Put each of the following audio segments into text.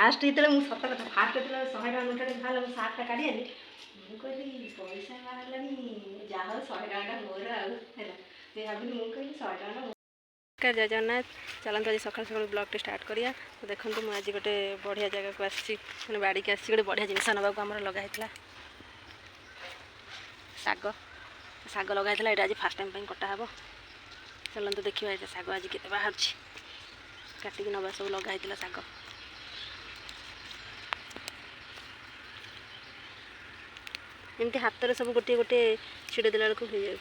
Fast जिते मुझे सत कथा फास्ट जो 100 टका नोटा बाहर मुझे सार्टा काढ़ी मुझे पैसा बाहर जहाँ 100 टका मोर आगे भाविली मुझे 100 टका जय जगन्नाथ चलते आज सकाल सकाल ब्लॉग स्टार्ट करिया तो देखो मुझे आज गोटे बढ़िया जगह को आसी बाड़ी की आसी गोटे बढ़िया जिनस नाक आम लगाई शाग शाग लगाई ये आज फास्ट टाइम कटा हे चलते देखा ये शाग आज के बाहर काटिक नवा सब लगाई शाग एमती हाथ में सब गोटे गोटे छिड़े देला बेलू हो जाए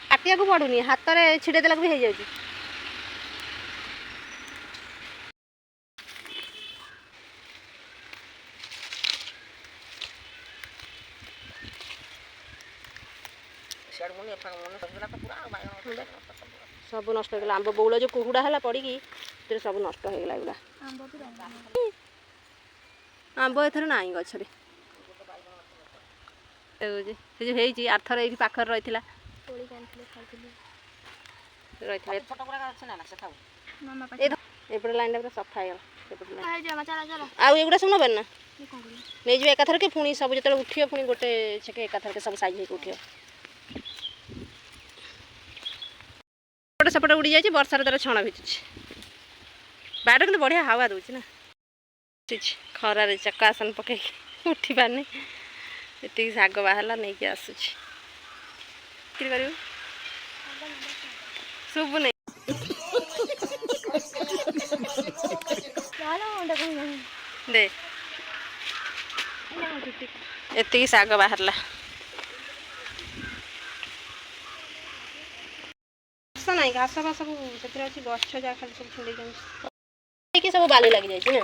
काटिया को पड़ूनी हाथ में छिड़े देला भी हो जाए सब नष्ट हो गला आंब बौल जो कुहुड़ा है पड़ी सब नष्ट हो गला एगुला आंब एथर नाई गछरे जो है आरथर ये पाखर रही लाइन सफा आगुड़ा सब नबे ना नहीं जो एकाथर के पुणी सब जो उठे पुणी गोटे छेके एकाथर के सब साइज होके उठे पटे सेपटे उड़ी जाए वर्षार तार छण भिजुची बाड़ कि बढ़िया हावा दूसरी ना खरार चकासन पकई उठी पारनी ये शाग बाहर नहीं कि आसूची कर शुभ नहीं दे ये शाग बाहर ना घास घास सब अच्छी गछ जहाँ खाली सब छुंडे सब बाली लग जाए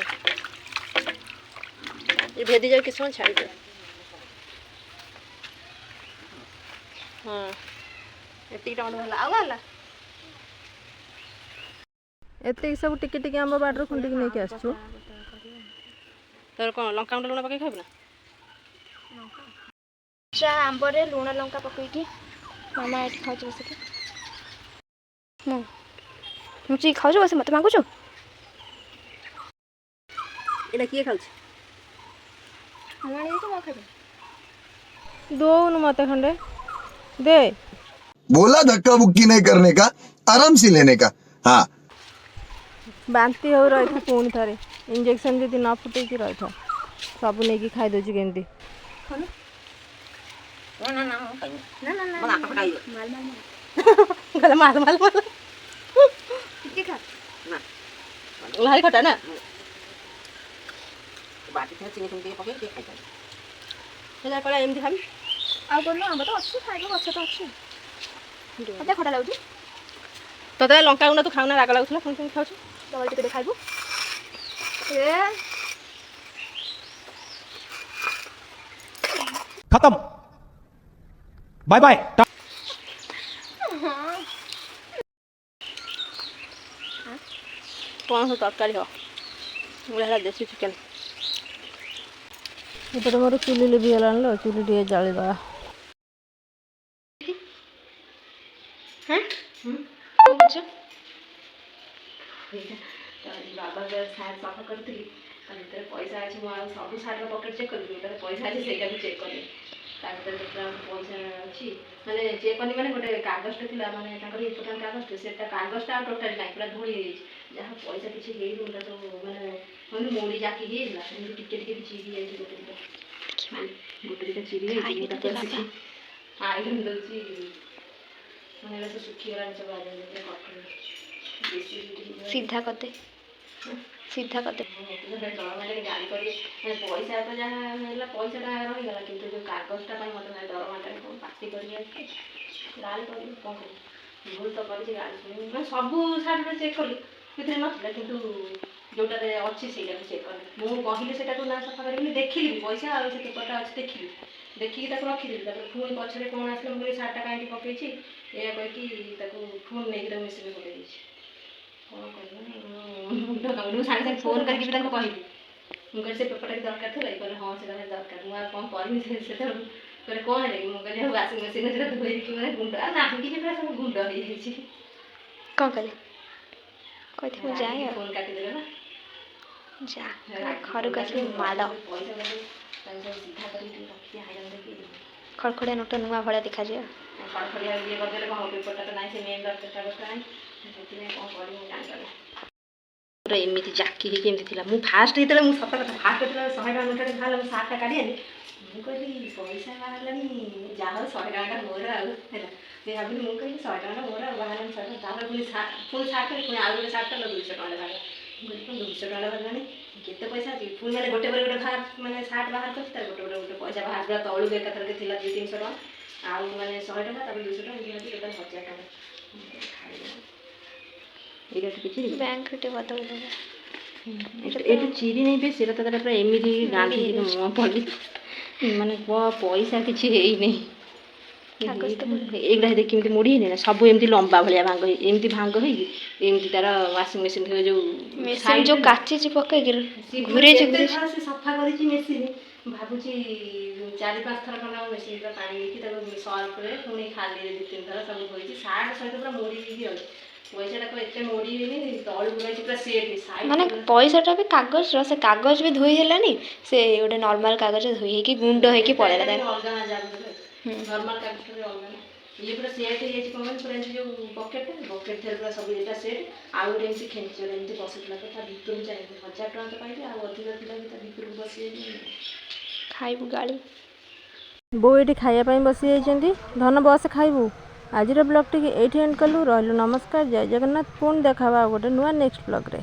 ये भेदी जाए किस छाड़ी दे हाँ ये टमाटो भला आला ये सब टिके टिके आम बाड़ खुंडिक नहीं कि आसु तर कौन लंका लुण पकई खाइब ना आंबरे लुण लंका पकईकी मामा ये खाऊ बस मुझे खाऊ बस मत मागुच ये किए खाऊ दौन मत खंडे दे बोला धक्का बुक्की नहीं करने का आराम से लेने का हाँ बांती हो रही था पुणी थे इंजेक्शन जब न फुटे रही था सब नहीं खाई दे केमती माल माल माल भारी खटा ना बाटी चीनी खुंडी पकई खाई कला एमती खाई आम तो अच्छी खाइब गछ तो अच्छी मत खटा लगे तो लंका गुंडा तू खाऊना राग लगुला पुणी खाऊ डबल टिके खाइबू खत्म बाय बाय कौन सा तरकारी हो मुझे देसी चिकेन ये मोर चुली लिभि गलान लो चुली टे जालीदा बाबा सार सफा करी पैसा अच्छे सब सार पकेट चेक करी पैसा अच्छे से चेक करी पैसा अच्छी मैंने चेक कनी मैंने गोटे कागजटे थी मैंने इम्पोर्टाट कागजटे से कागजटा टोटाल ना पूरा धूली जहाँ पैसा किसी हो सब मैंने मुड़ी जाकि टिके टिके चिरी जाए गोटे दुटा चिरी जाए आईरन दूसरी मैंने सब सुखीगला सब सीधा करते सीधा करते गाड़ी कर पैसा तो जहाँ पैसाटा रहीगला कि जो कागजटा मतलब दरमाटा कौन पार्टी कर गाड़ी कर कौन कर भूल तो कर गाड़ी मैं सब साइड चेक कली ना कि जोटा अच्छी से चेक कली मुझे कहली से ना सफा करी देखिली पैसा और से पेपरटा अच्छे देखिली देखिकी रखीदेली पुणी पछे कौन आस मुझे सार्टा कहीं पकई या कहीकि पुणी नहीं मेसीन पकई कौन कर सागे सागे फोन करके कहली मुझे से पेपरटा दरकार थी कहले हाँ से दरकार मुझे कौन करें कौन है मुझे वाशिंग मशीन से धोई मैंने गुंड ना कि सब गुंड हो जाए कौन कले कही जाए फोन काटिदेले ना ଯା ଘରକୁ ଆସିଲେ ମାଡ଼ ପଇସା ତାକୁ ସବୁ ସିଧା କରିକି ଟିକେ ରଖିକି ଆଇରନ୍ ଦେଇକି ଖଡ଼ଖଡ଼ିଆ ନୋଟ ନୂଆ ଭଳିଆ ଦେଖାଯିବ। ଖଡ଼ଖଡ଼ିଆ ଇଏ କରିଦେଲେ କ'ଣ ପେପରଟା ତ ନାହିଁ, ସେ ମେନ୍ ଦରକାର କାଗଜଟା ନାହିଁ, ସେଥିପାଇଁ କ'ଣ କରିବି ମୁଁ ଜାଣିପାରୁନି। ପୁରା ଏମିତି ଜାକି ହେଇକି ଏମିତି ଥିଲା। ମୁଁ ଫାଷ୍ଟ ଯେତେବେଳେ ମୁଁ ସତ କଥା ଫାଷ୍ଟ ଯେତେବେଳେ 100 ଟଙ୍କା ନୋଟଟା ବାହାରିଲା ମୁଁ ସାର୍ଟଟା କାଢ଼ି ଆଣି ମୁଁ କହିଲି ପଇସା ବାହାରିଲାନି, ଯାହା ହଉ 100 ଟଙ୍କାଟା ମୋର ଆଉ ହେଲା। ସେ ଭାବିଲି ମୁଁ କହିଲି 100 ଟଙ୍କାଟା ମୋର ଆଉ ବାହାରିଲାନି 100 ଟଙ୍କା। ତାପରେ ପୁଣି ସାର୍ଟ ପୁଣି ଆଉ ଗୋଟେ ସାର୍ଟ କଲା 200 ଟଙ୍କାଟା ବାହାରିଲା। ମୁଁ କହିଲି କ'ଣ 200 ଟଙ୍କାଟା ବାହାରିଲାନି, କେତେ ପଇସା ଅଛି? ପୁଣି ମାନେ ଗୋଟେ ପରେ ଗୋଟେ ମାନେ ସାର୍ଟ ବାହାର କରିଛି, ତାର ଗୋଟେ ପଇସା ବାହାରିଲା ତଳକୁ ଏକାଥରକେ ଥିଲା 200-300 ଟଙ୍କା, ଆଉ ମାନେ 100 ଟଙ୍କା, ତାପରେ 200 ଟଙ୍କା, ଏମିତି ଟୋଟାଲ୍ 1000 ଟଙ୍କା। ଏଇଟା କିଛି ବ୍ୟାଙ୍କରେ ଟିକେ ବଦଳି ଦେବ। ଏଇଟା ଚିରି ନେଇ ବେ, ସେଇଟା ତ ପୁରା ଏମିତି ଗାନ୍ଧି ମୁହଁ ପଡ଼ି ମାନେ ପଇସା କିଛି ହେଇନି। ଏଇଗୁଡ଼ା ଦେଖି କେମିତି ମୋଡ଼ି ହେଇନି ନା, ସବୁ ଏମିତି ଲମ୍ବା ଭଳିଆ ଭାଙ୍ଗ ହେଇ ଏମିତି ଭାଙ୍ଗ ହେଇକି ଏମିତି ତାର ୱାସିଂ ମେସିନ୍ ମେସିନ୍ ଯେଉଁ କାଚିଛି ପକେଇକି ଘୁରେଇଛି ସେ ସଫା କରିଛି ମେସିନ୍। ଭାବୁଛି 4-5 ଥର ଖଣ୍ଡେ ମେସିନ୍ ପୁରା ପାଣି ଦେଇକି ତାକୁ ସର୍ଫରେ ପୁଣି ଖାଲିରେ 2-3 ଥର ସବୁ ଧୋଇଛି। ସାର୍ଟ ସହିତ ପୁରା ମୋଡ଼ି ହେଇକି ଅଛି। ପଇସାଟାକୁ ଏତେ ମୋଡ଼ି ହେଇନି, ତଳକୁ ରହିଛି ପୁରା ସେଟ୍ ମାନେ ପଇସାଟା ବି କାଗଜର, ସେ କାଗଜ ବି ଧୋଇ ହେଲାନି, ସେ ଗୋଟେ ନର୍ମାଲ କାଗଜ ଧୋଇ ହେଇକି ଗୁଣ୍ଡ ହେଇକି ପଳେଇଲା। ନର୍ମାଲ କାଗଜଟା ଅଲଗା ନା, ଇଏ ପୁରା ସେଟ୍ ହେଇଯାଇଛି। କ'ଣ ମାନେ ପୁରା ଏମିତି ଯେଉଁ ବକେଟ୍ ଥିରେ ପୁରା ସବୁ ଏଇଟା ସେଟ୍, ଆଉ ଗୋଟେ ଏମିତି ଖେଞ୍ଚିରେ ଏମିତି ବସିଥିଲା ତ ତା ଭିତରକୁ ଯାଇକି 1000 ଟଙ୍କା ତ ପାଇଲି, ଆଉ ଅଧିକ ଥିଲା ବି ତା ଭିତରକୁ ବସିଯାଇଛି। ଖାଇବୁ ଗାଳି। ବୋଉ ଏଠି ଖାଇବା ପାଇଁ ବସିଯାଇଛନ୍ତି। ଧନ ବସ ଖାଇବୁ। ଆଜିର ବ୍ଲଗ୍ଟିକି ଏଇଠି ଏଣ୍ଡ କଲୁ। ରହିଲୁ ନମସ୍କାର, ଜୟ ଜଗନ୍ନାଥ। ପୁଣି ଦେଖା ହେବା ଆଉ ଗୋଟେ ନୂଆ ନେକ୍ସଟ ବ୍ଲଗ୍ରେ।